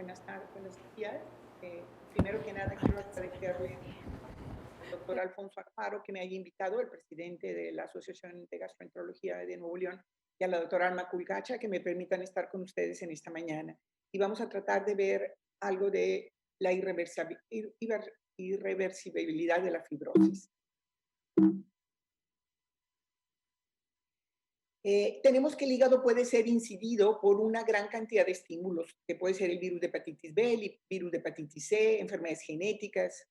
Buenas tardes, buenos días. Primero que nada, quiero agradecerle al doctor Alfonso Alfaro que me haya invitado, el presidente de la Asociación de Gastroenterología de Nuevo León, y a la doctora Alma Culcacha, que me permitan estar con ustedes en esta mañana. Y vamos a tratar de ver algo de la irreversibilidad de la fibrosis. Tenemos que el hígado puede ser incidido por una gran cantidad de estímulos, que puede ser el virus de hepatitis B, el virus de hepatitis C, enfermedades genéticas,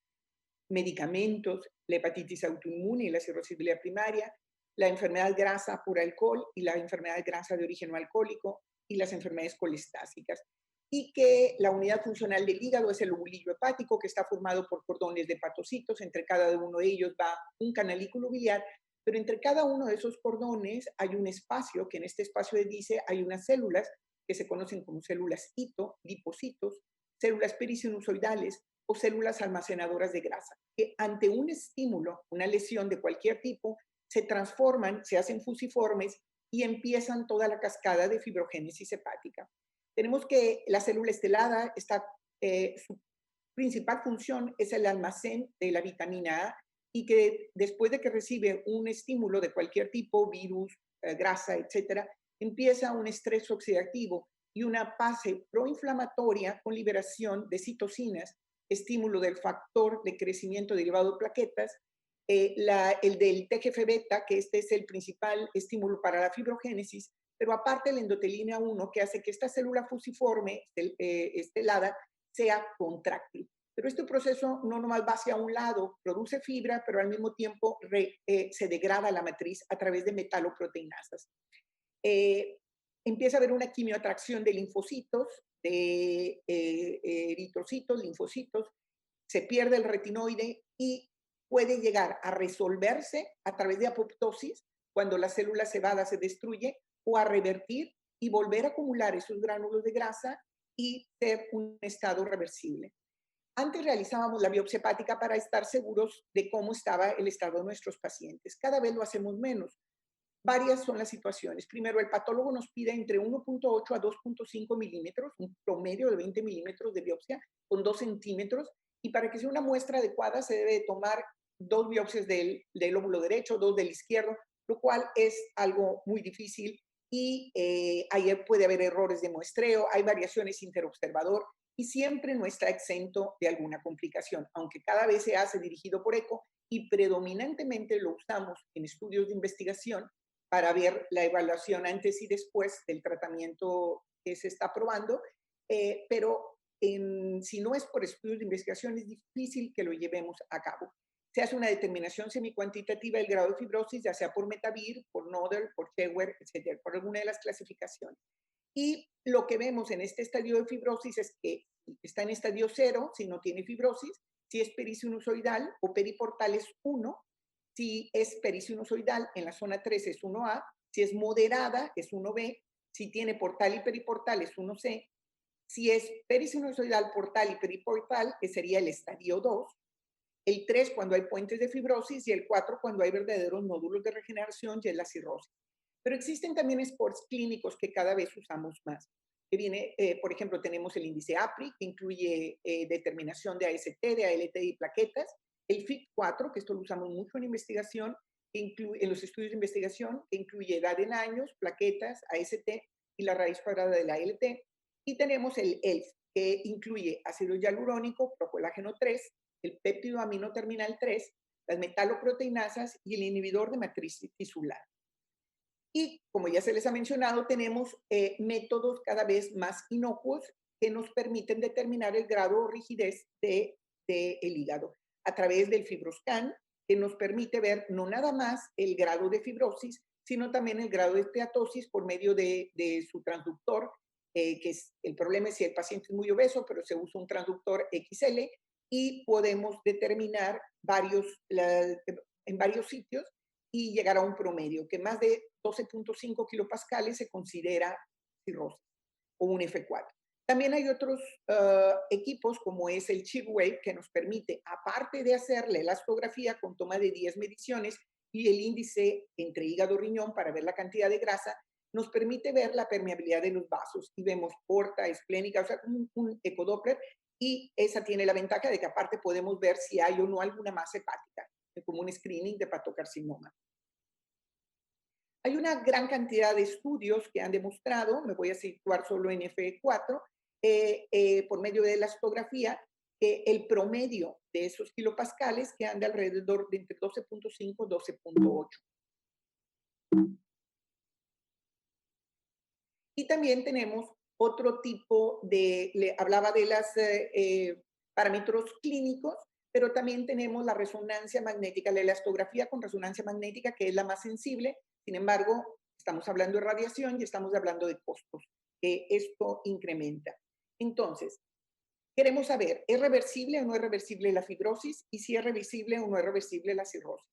medicamentos, la hepatitis autoinmune y la cirrosis biliar primaria, la enfermedad grasa por alcohol y la enfermedad grasa de origen no alcohólico y las enfermedades colestásicas. Y que la unidad funcional del hígado es el lobulillo hepático, que está formado por cordones de hepatocitos. Entre cada uno de ellos va un canalículo biliar, pero entre cada uno de esos cordones hay un espacio, que en este espacio dice hay unas células que se conocen como células hito, lipocitos, células perisinusoidales o células almacenadoras de grasa, que ante un estímulo, una lesión de cualquier tipo, se transforman, se hacen fusiformes y empiezan toda la cascada de fibrogénesis hepática. Tenemos que la célula estelada su principal función es el almacén de la vitamina A, y que después de que recibe un estímulo de cualquier tipo, virus, grasa, etcétera, empieza un estrés oxidativo y una fase proinflamatoria con liberación de citocinas, estímulo del factor de crecimiento derivado de plaquetas, el del TGF-beta, que este es el principal estímulo para la fibrogénesis, pero aparte la endotelina 1, que hace que esta célula fusiforme estelada sea contráctil. Pero este proceso no nomás va hacia un lado, produce fibra, pero al mismo tiempo se degrada la matriz a través de metaloproteinasas. Empieza a haber una quimioatracción de linfocitos, de eritrocitos, linfocitos, se pierde el retinoide y puede llegar a resolverse a través de apoptosis, cuando la célula cebada se destruye, o a revertir y volver a acumular esos gránulos de grasa y ser un estado reversible. Antes realizábamos la biopsia hepática para estar seguros de cómo estaba el estado de nuestros pacientes. Cada vez lo hacemos menos. Varias son las situaciones. Primero, el patólogo nos pide entre 1.8 a 2.5 milímetros, un promedio de 20 milímetros de biopsia con 2 centímetros, y para que sea una muestra adecuada se debe tomar 2 biopsias del lóbulo derecho, 2 del izquierdo, lo cual es algo muy difícil y ahí puede haber errores de muestreo, hay variaciones interobservador y siempre no está exento de alguna complicación, aunque cada vez se hace dirigido por eco y predominantemente lo usamos en estudios de investigación para ver la evaluación antes y después del tratamiento que se está probando, pero si no es por estudios de investigación es difícil que lo llevemos a cabo. Se hace una determinación semicuantitativa del grado de fibrosis, ya sea por Metavir, por Noder, por Scheuer, etcétera, por alguna de las clasificaciones. Y lo que vemos en este estadio de fibrosis es que está en estadio 0, si no tiene fibrosis, si es perisinusoidal o periportal es 1, si es perisinusoidal en la zona 3 es 1A, si es moderada es 1B, si tiene portal y periportal es 1C, si es perisinusoidal, portal y periportal, que sería el estadio 2, el 3 cuando hay puentes de fibrosis y el 4 cuando hay verdaderos nódulos de regeneración y es la cirrosis. Pero existen también scores clínicos que cada vez usamos más. Que viene, por ejemplo, tenemos el índice APRI, que incluye determinación de AST, de ALT y plaquetas, el FIT4, que esto lo usamos mucho en investigación, en los estudios de investigación, que incluye edad en años, plaquetas, AST y la raíz cuadrada de la ALT, y tenemos el ELF, que incluye ácido hialurónico, procolágeno 3, el péptido amino terminal 3, las metaloproteinasas y el inhibidor de matriz tisular. Y como ya se les ha mencionado, tenemos métodos cada vez más inocuos que nos permiten determinar el grado de rigidez del hígado a través del FibroScan, que nos permite ver no nada más el grado de fibrosis, sino también el grado de esteatosis por medio de su transductor, que es, el problema es si el paciente es muy obeso, pero se usa un transductor XL y podemos determinar en varios sitios y llegar a un promedio, que más de 12.5 kilopascales se considera cirrosis o un F4. También hay otros equipos como es el ChipWave que nos permite, aparte de hacer la elastografía con toma de 10 mediciones y el índice entre hígado y riñón para ver la cantidad de grasa, nos permite ver la permeabilidad de los vasos y vemos porta, esplénica, o sea, un ecodoppler, y esa tiene la ventaja de que aparte podemos ver si hay o no alguna masa hepática, como un screening de hepatocarcinoma. Hay una gran cantidad de estudios que han demostrado, me voy a situar solo en F4, por medio de la astografía, que el promedio de esos kilopascales que anda alrededor de entre 12.5 y 12.8. Y también tenemos otro tipo de, hablaba de los parámetros clínicos, pero también tenemos la resonancia magnética, la elastografía con resonancia magnética, que es la más sensible. Sin embargo, estamos hablando de radiación y estamos hablando de costos. Esto incrementa. Entonces, queremos saber, ¿es reversible o no es reversible la fibrosis? Y si es reversible o no es reversible la cirrosis.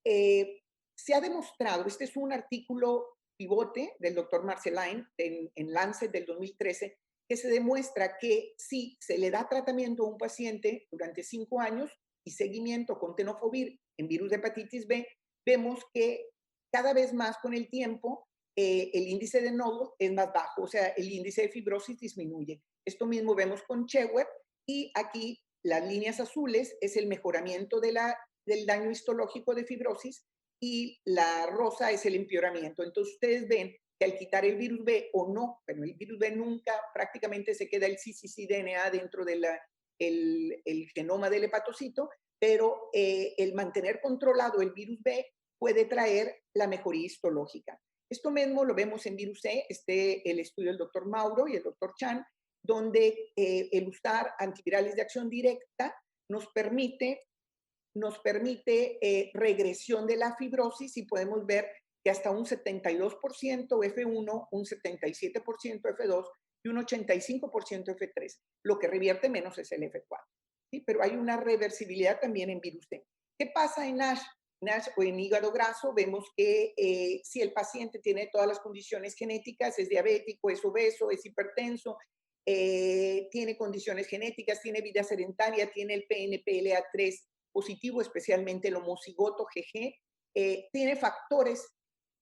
Se ha demostrado, este es un artículo pivote del doctor Marcelain en Lancet del 2013, que se demuestra que si se le da tratamiento a un paciente durante 5 años y seguimiento con tenofovir en virus de hepatitis B, vemos que cada vez más con el tiempo el índice de nódulos es más bajo, o sea, el índice de fibrosis disminuye. Esto mismo vemos con Cheweb, y aquí las líneas azules es el mejoramiento del daño histológico de fibrosis, y la rosa es el empeoramiento. Entonces ustedes ven que al quitar el virus B o no, pero el virus B nunca prácticamente se queda el cccDNA dentro del el genoma del hepatocito, pero el mantener controlado el virus B puede traer la mejoría histológica. Esto mismo lo vemos en virus C, el estudio del doctor Mauro y el doctor Chan, donde el usar antivirales de acción directa nos permite regresión de la fibrosis, y podemos ver que hasta un 72% F1, un 77% F2 y un 85% F3. Lo que revierte menos es el F4. ¿Sí? Pero hay una reversibilidad también en virus C. ¿Qué pasa en NASH? NASH o en hígado graso, vemos que si el paciente tiene todas las condiciones genéticas, es diabético, es obeso, es hipertenso, tiene condiciones genéticas, tiene vida sedentaria, tiene el PNPLA3 positivo, especialmente el homocigoto GG, tiene factores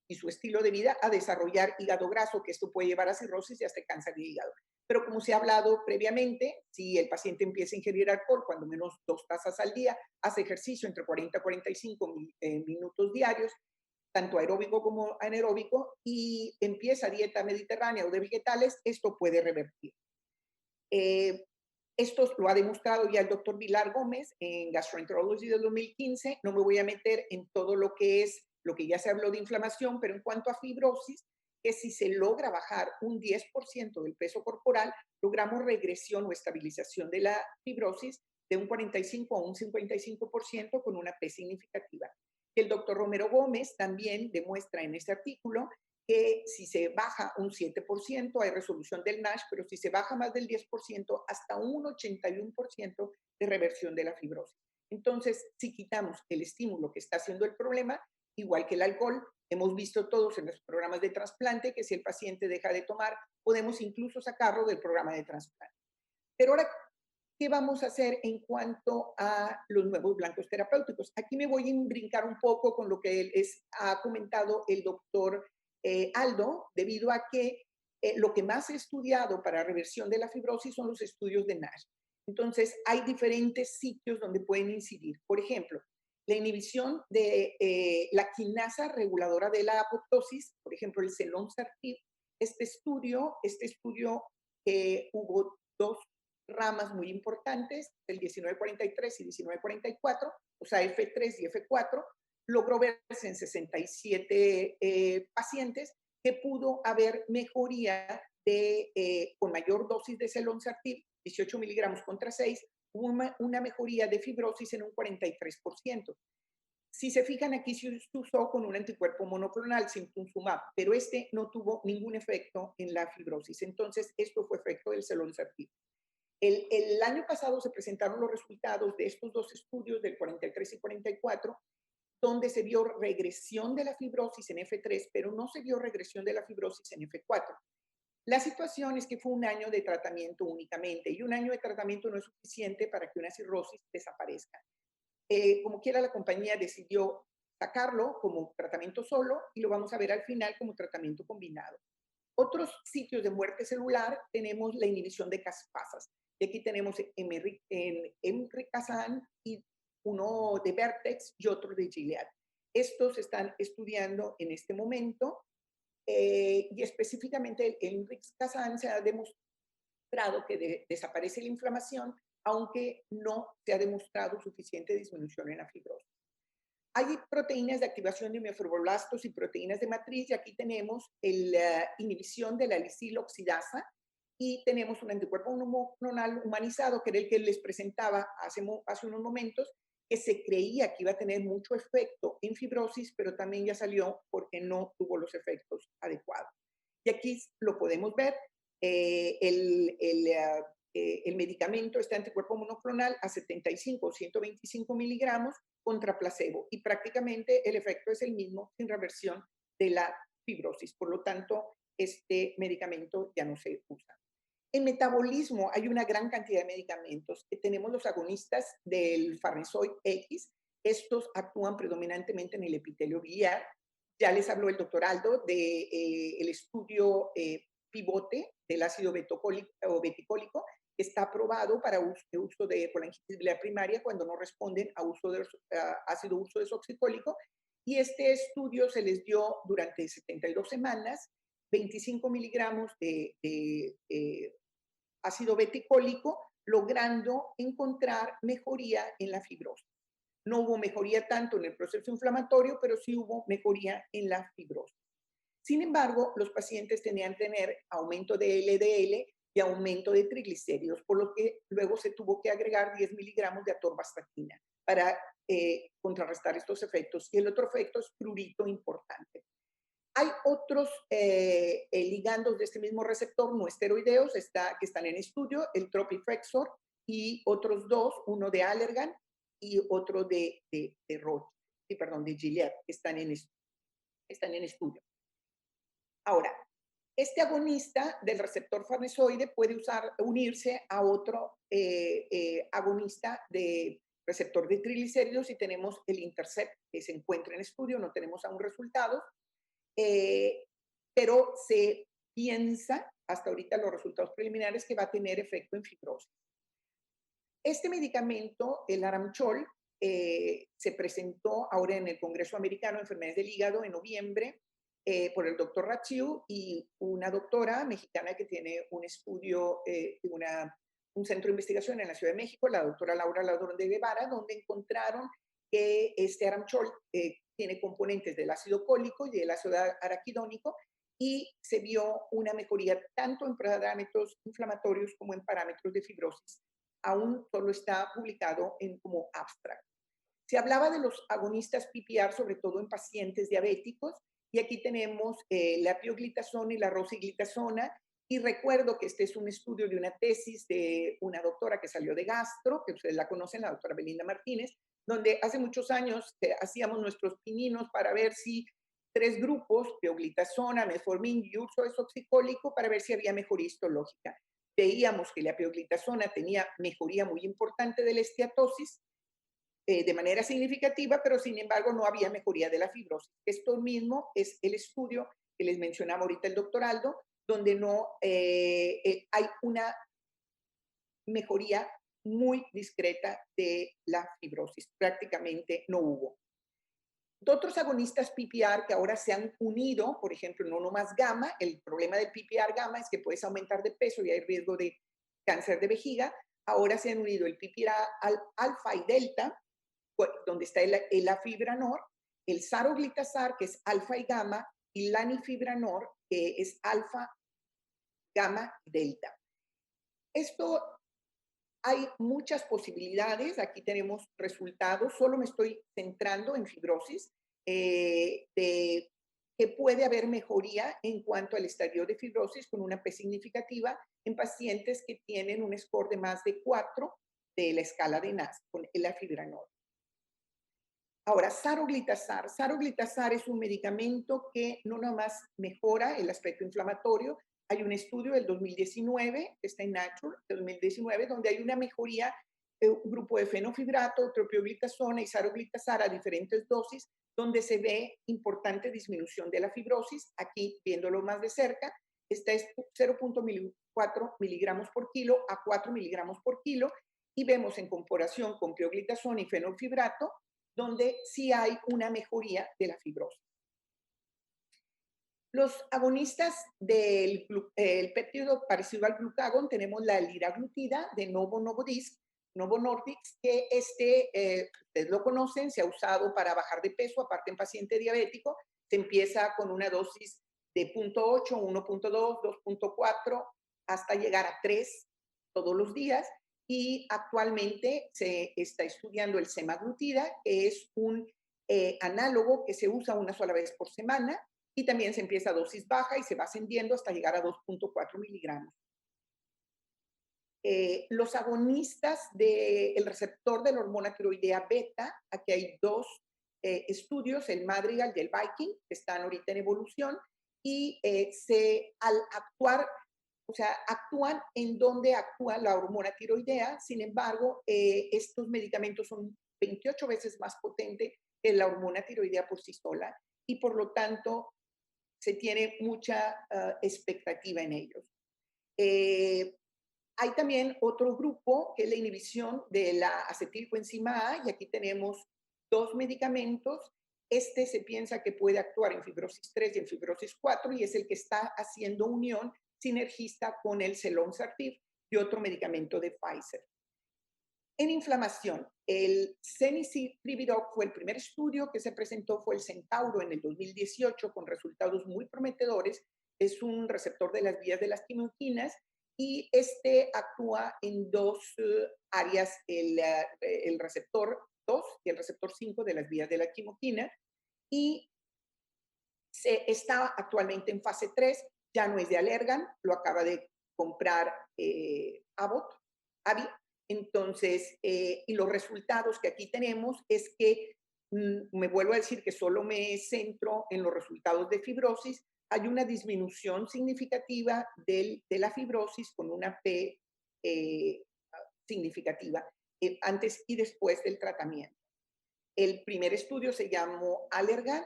y su estilo de vida a desarrollar hígado graso, que esto puede llevar a cirrosis y hasta cáncer de hígado. Pero como se ha hablado previamente, si el paciente empieza a ingerir alcohol, cuando menos 2 tazas al día, hace ejercicio entre 40 a 45 minutos diarios, tanto aeróbico como anaeróbico, y empieza dieta mediterránea o de vegetales, esto puede revertir. Esto lo ha demostrado ya el doctor Vilar Gómez en Gastroenterology del 2015. No me voy a meter en todo lo que ya se habló de inflamación, pero en cuanto a fibrosis, que si se logra bajar un 10% del peso corporal, logramos regresión o estabilización de la fibrosis de un 45 a un 55% con una P significativa. El doctor Romero Gómez también demuestra en este artículo que si se baja un 7% hay resolución del NASH, pero si se baja más del 10%, hasta un 81% de reversión de la fibrosis. Entonces, si quitamos el estímulo que está haciendo el problema, igual que el alcohol, hemos visto todos en los programas de trasplante que si el paciente deja de tomar, podemos incluso sacarlo del programa de trasplante. Pero ahora, ¿qué vamos a hacer en cuanto a los nuevos blancos terapéuticos? Aquí me voy a brincar un poco con lo que ha comentado el doctor Aldo, debido a que lo que más he estudiado para reversión de la fibrosis son los estudios de NASH. Entonces, hay diferentes sitios donde pueden incidir. Por ejemplo, la inhibición de la quinasa reguladora de la apoptosis, por ejemplo, el selonsertib. Este estudio hubo 2 ramas muy importantes, el 1943 y 1944, o sea, F3 y F4, logró verse en 67 pacientes que pudo haber mejoría con mayor dosis de selonsertib, 18 miligramos contra 6, una mejoría de fibrosis en un 43%. Si se fijan, aquí se usó con un anticuerpo monoclonal, simtuzumab, pero este no tuvo ningún efecto en la fibrosis. Entonces, esto fue efecto del selonsertib. El año pasado se presentaron los resultados de estos 2 estudios, del 43 y 44, donde se vio regresión de la fibrosis en F3, pero no se vio regresión de la fibrosis en F4. La situación es que fue un año de tratamiento únicamente, y un año de tratamiento no es suficiente para que una cirrosis desaparezca. Como quiera, la compañía decidió sacarlo como tratamiento solo y lo vamos a ver al final como tratamiento combinado. Otros sitios de muerte celular tenemos la inhibición de caspasas. Y aquí tenemos Enricazan y uno de Vertex y otro de Gilead. Estos se están estudiando en este momento y específicamente el Enricazan se ha demostrado que desaparece la inflamación, aunque no se ha demostrado suficiente disminución en la fibrosis. Hay proteínas de activación de miofibroblastos y proteínas de matriz, y aquí tenemos la inhibición de la lisiloxidasa y tenemos un anticuerpo monoclonal humanizado, que era el que les presentaba hace unos momentos, que se creía que iba a tener mucho efecto en fibrosis, pero también ya salió porque no tuvo los efectos adecuados. Y aquí lo podemos ver, el medicamento, este anticuerpo monoclonal, a 75 o 125 miligramos contra placebo, y prácticamente el efecto es el mismo sin reversión de la fibrosis. Por lo tanto, este medicamento ya no se usa. En metabolismo hay una gran cantidad de medicamentos. Tenemos los agonistas del farnesoid X. Estos actúan predominantemente en el epitelio biliar. Ya les habló el doctor Aldo del estudio pivote del ácido beticólico, que está aprobado para uso de colangitis biliar primaria cuando no responden a uso de ácido urso desoxicólico. Y este estudio se les dio durante 72 semanas, 25 miligramos de ácido beticólico, logrando encontrar mejoría en la fibrosis. No hubo mejoría tanto en el proceso inflamatorio, pero sí hubo mejoría en la fibrosis. Sin embargo, los pacientes tenían que tener aumento de LDL y aumento de triglicéridos, por lo que luego se tuvo que agregar 10 miligramos de atorvastatina para contrarrestar estos efectos. Y el otro efecto es prurito importante. Hay otros ligandos de este mismo receptor no esteroideos que están en estudio, el tropifexor y otros dos, uno de Allergan y otro de Roche, de Gilead, que están en estudio. Ahora, este agonista del receptor farnesoide puede unirse a otro agonista de receptor de triglicéridos, y tenemos el Intercept, que se encuentra en estudio, no tenemos aún resultados, pero se piensa, hasta ahorita los resultados preliminares, que va a tener efecto en fibrosis. Este medicamento, el Aramchol, se presentó ahora en el Congreso Americano de Enfermedades del Hígado en noviembre por el doctor Rachiu y una doctora mexicana que tiene un estudio, un centro de investigación en la Ciudad de México, la doctora Laura Ladrón de Guevara, donde encontraron que este Aramchol tiene componentes del ácido cólico y del ácido araquidónico, y se vio una mejoría tanto en parámetros inflamatorios como en parámetros de fibrosis. Aún solo está publicado como abstract. Se hablaba de los agonistas PPAR, sobre todo en pacientes diabéticos, y aquí tenemos la pioglitazona y la rosiglitazona, y recuerdo que este es un estudio de una tesis de una doctora que salió de Gastro, que ustedes la conocen, la doctora Belinda Martínez, donde hace muchos años hacíamos nuestros pininos para ver si 3 grupos, pioglitazona, metformin y urso desoxicólico, para ver si había mejoría histológica. Veíamos que la pioglitazona tenía mejoría muy importante de la esteatosis, de manera significativa, pero sin embargo no había mejoría de la fibrosis. Esto mismo es el estudio que les mencionaba ahorita el doctor Aldo, donde no hay una mejoría muy discreta de la fibrosis, prácticamente no hubo. Otros agonistas PPAR que ahora se han unido, por ejemplo, no más gamma, el problema del PPAR gamma es que puedes aumentar de peso y hay riesgo de cáncer de vejiga. Ahora se han unido el PPAR alfa y delta, donde está el afibranor, el saroglitazar, que es alfa y gamma, y lanifibranor, que es alfa, gamma y delta. Esto hay muchas posibilidades. Aquí tenemos resultados. Solo me estoy centrando en fibrosis, de que puede haber mejoría en cuanto al estadio de fibrosis con una P significativa en pacientes que tienen un score de más de 4 de la escala de NAS con el afibranor. Ahora, saroglitazar. Saroglitazar es un medicamento que no nomás mejora el aspecto inflamatorio. Hay un estudio del 2019, que está en Nature, del 2019, donde hay una mejoría un grupo de fenofibrato, tropioglitazona y saroglitazar a diferentes dosis, donde se ve importante disminución de la fibrosis. Aquí, viéndolo más de cerca, esta es 0.4 miligramos por kilo a 4 miligramos por kilo, y vemos en comparación con pioglitazona y fenofibrato, donde sí hay una mejoría de la fibrosis. Los agonistas del péptido parecido al glucagón, tenemos la liraglutida de Novo Nordisk, que ustedes lo conocen, se ha usado para bajar de peso, aparte en paciente diabético. Se empieza con una dosis de 0.8, 1.2, 2.4, hasta llegar a 3 todos los días. Y actualmente se está estudiando el semaglutida, que es un análogo que se usa una sola vez por semana, y también se empieza a dosis baja y se va ascendiendo hasta llegar a 2.4 miligramos. Los agonistas del receptor de la hormona tiroidea beta, aquí hay dos estudios, el Madrigal y el Viking, que están ahorita en evolución, y al actuar, o sea, actúan en donde actúa la hormona tiroidea. Sin embargo, estos medicamentos son 28 veces más potentes que la hormona tiroidea por sí sola, y por lo tanto se tiene mucha expectativa en ellos. Hay también otro grupo que es la inhibición de la acetilcoenzima A, y aquí tenemos dos medicamentos. Este se piensa que puede actuar en fibrosis 3 y en fibrosis 4, y es el que está haciendo unión sinergista con el Selonsertib y otro medicamento de Pfizer. En inflamación, el Ceniziprividoc fue el primer estudio que se presentó, fue el Centauro en el 2018, con resultados muy prometedores. Es un receptor de las vías de las quimioquinas, y este actúa en dos áreas, el receptor 2 y el receptor 5 de las vías de la quimoquina, y está actualmente en fase 3, ya no es de Allergan, lo acaba de comprar Abbott, Avi. Entonces, y los resultados que aquí tenemos es que, me vuelvo a decir que solo me centro en los resultados de fibrosis. Hay una disminución significativa de la fibrosis con una P significativa antes y después del tratamiento. El primer estudio se llamó Allergan,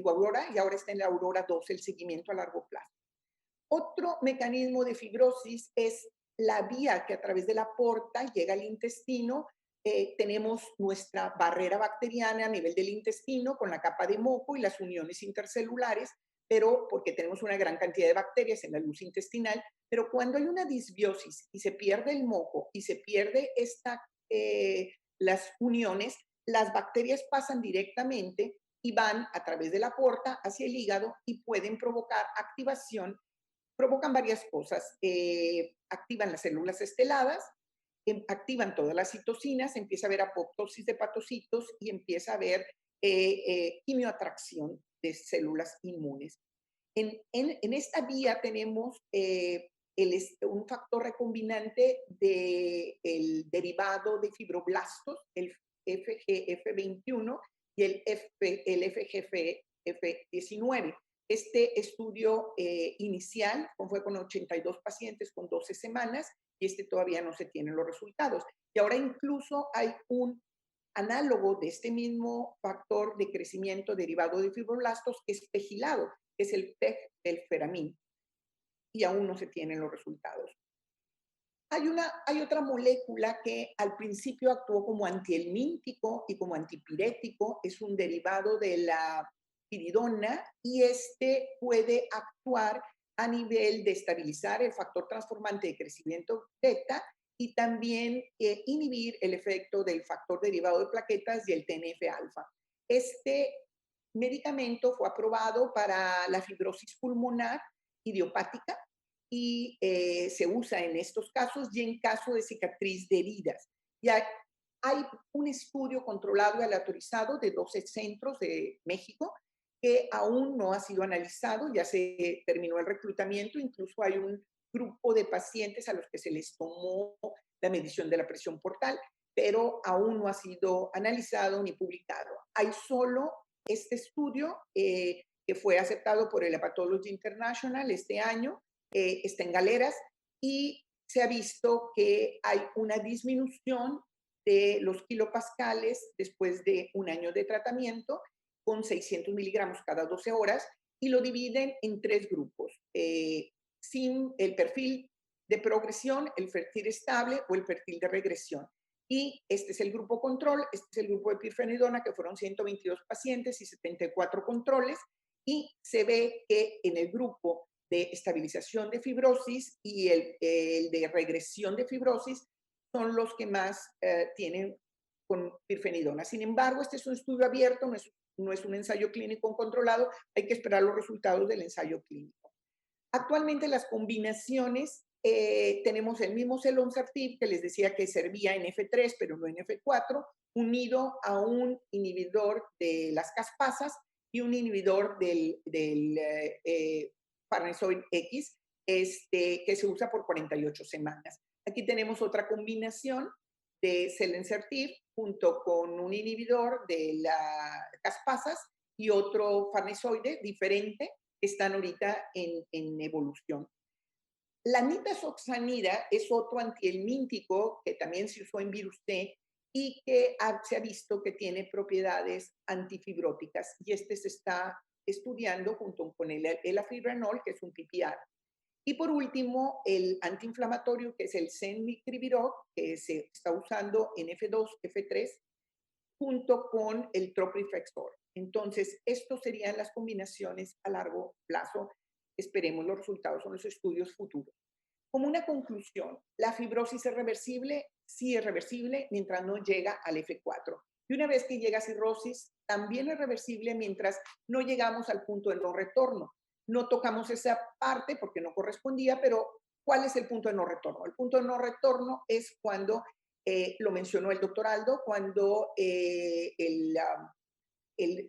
Aurora, y ahora está en la Aurora 2, el seguimiento a largo plazo. Otro mecanismo de fibrosis es la vía que a través de la porta llega al intestino. Tenemos nuestra barrera bacteriana a nivel del intestino con la capa de moco y las uniones intercelulares, pero porque tenemos una gran cantidad de bacterias en la luz intestinal, pero cuando hay una disbiosis y se pierde el moco y se pierde las uniones, las bacterias pasan directamente y van a través de la porta hacia el hígado y pueden provocar activación. Provocan varias cosas. Activan las células esteladas, activan todas las citocinas, empieza a haber apoptosis de hepatocitos y empieza a haber quimioatracción de células inmunes. En esta vía tenemos un factor recombinante del derivado de fibroblastos, el FGF21 y el FGF19. Este estudio inicial fue con 82 pacientes con 12 semanas, y todavía no se tienen los resultados. Y ahora incluso hay un análogo de este mismo factor de crecimiento derivado de fibroblastos, que es pegilado, que es el PEG del feramín, y aún no se tienen los resultados. Hay otra molécula que al principio actuó como antihelmíntico y como antipirético, es un derivado de la piridona, y puede actuar a nivel de estabilizar el factor transformante de crecimiento beta y también inhibir el efecto del factor derivado de plaquetas y el TNF-alfa. Este medicamento fue aprobado para la fibrosis pulmonar idiopática y se usa en estos casos y en caso de cicatriz de heridas. Ya hay un estudio controlado y aleatorizado de 12 centros de México que aún no ha sido analizado, ya se terminó el reclutamiento, incluso hay un grupo de pacientes a los que se les tomó la medición de la presión portal, pero aún no ha sido analizado ni publicado. Hay solo este estudio que fue aceptado por el Hepatology International este año, está en Galeras, y se ha visto que hay una disminución de los kilopascales después de un año de tratamiento con 600 miligramos cada 12 horas y lo dividen en 3 grupos, sin el perfil de progresión, el perfil estable o el perfil de regresión. Y este es el grupo control, este es el grupo de pirfenidona, que fueron 122 pacientes y 74 controles, y se ve que en el grupo de estabilización de fibrosis y el de regresión de fibrosis son los que más tienen con pirfenidona. Sin embargo, este es un estudio abierto, no es un ensayo clínico controlado, hay que esperar los resultados del ensayo clínico. Actualmente las combinaciones, tenemos el mismo Selonsertib que les decía que servía en F3, pero no en F4, unido a un inhibidor de las caspasas y un inhibidor del Farnesoid X, que se usa por 48 semanas. Aquí tenemos otra combinación de Selonsertib junto con un inhibidor de las caspasas y otro farnesoide diferente que están ahorita en evolución. La nitazoxanida es otro antihelmíntico que también se usó en virus T y que se ha visto que tiene propiedades antifibróticas, y este se está estudiando junto con el elafibranol, que es un PPR. Y por último, el antiinflamatorio, que es el Cenlicriviroc, que se está usando en F2, F3, junto con el Troprifexor. Entonces, estos serían las combinaciones a largo plazo. Esperemos los resultados en los estudios futuros. Como una conclusión, ¿la fibrosis es reversible? Sí es reversible mientras no llega al F4. Y una vez que llega a cirrosis, también es reversible mientras no llegamos al punto de no retorno. No tocamos esa parte porque no correspondía, pero ¿cuál es el punto de no retorno? El punto de no retorno es cuando, lo mencionó el doctor Aldo, cuando el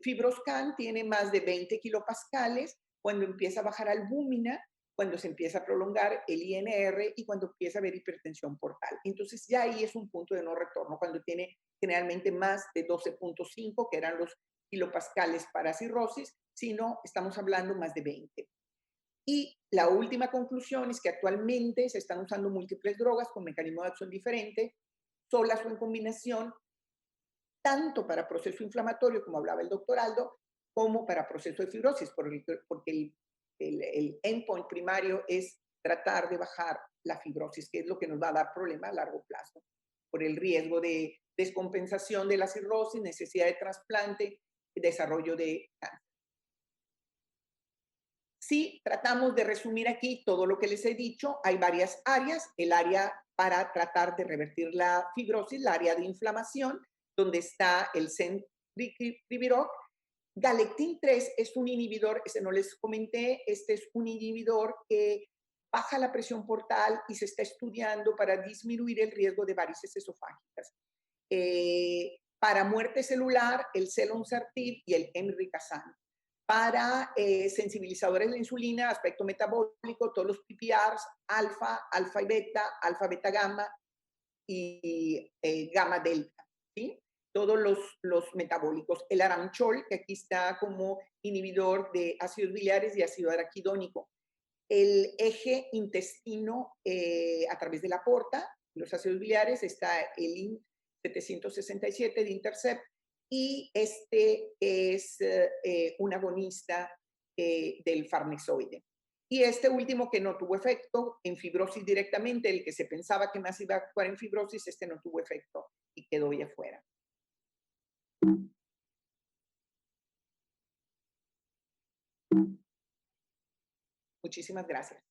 fibroscan tiene más de 20 kilopascales, cuando empieza a bajar albúmina, cuando se empieza a prolongar el INR y cuando empieza a haber hipertensión portal. Entonces ya ahí es un punto de no retorno, cuando tiene generalmente más de 12.5, que eran los kilopascales para cirrosis, sino estamos hablando más de 20. Y la última conclusión es que actualmente se están usando múltiples drogas con mecanismo de acción diferente, solas o en combinación, tanto para proceso inflamatorio, como hablaba el doctor Aldo, como para proceso de fibrosis, porque el endpoint primario es tratar de bajar la fibrosis, que es lo que nos va a dar problema a largo plazo, por el riesgo de descompensación de la cirrosis, necesidad de trasplante, desarrollo de cáncer. Si tratamos de resumir aquí todo lo que les he dicho, hay varias áreas. El área para tratar de revertir la fibrosis, la área de inflamación, donde está el Cenlicriviroc. Galectin 3 es un inhibidor, ese no les comenté, este es un inhibidor que baja la presión portal y se está estudiando para disminuir el riesgo de varices esofágicas. Para muerte celular, el Selonsertib y el Emricazan. Para sensibilizadores de insulina, aspecto metabólico, todos los PPRs, alfa, alfa y beta, alfa, beta, gamma y gamma delta, ¿sí? Todos los metabólicos. El aramchol, que aquí está como inhibidor de ácidos biliares y ácido araquidónico. El eje intestino a través de la porta, los ácidos biliares, está el IN 767 de Intercept, y este es un agonista del farnesoide. Y este último, que no tuvo efecto en fibrosis directamente, el que se pensaba que más iba a actuar en fibrosis, este no tuvo efecto y quedó ya fuera. Muchísimas gracias.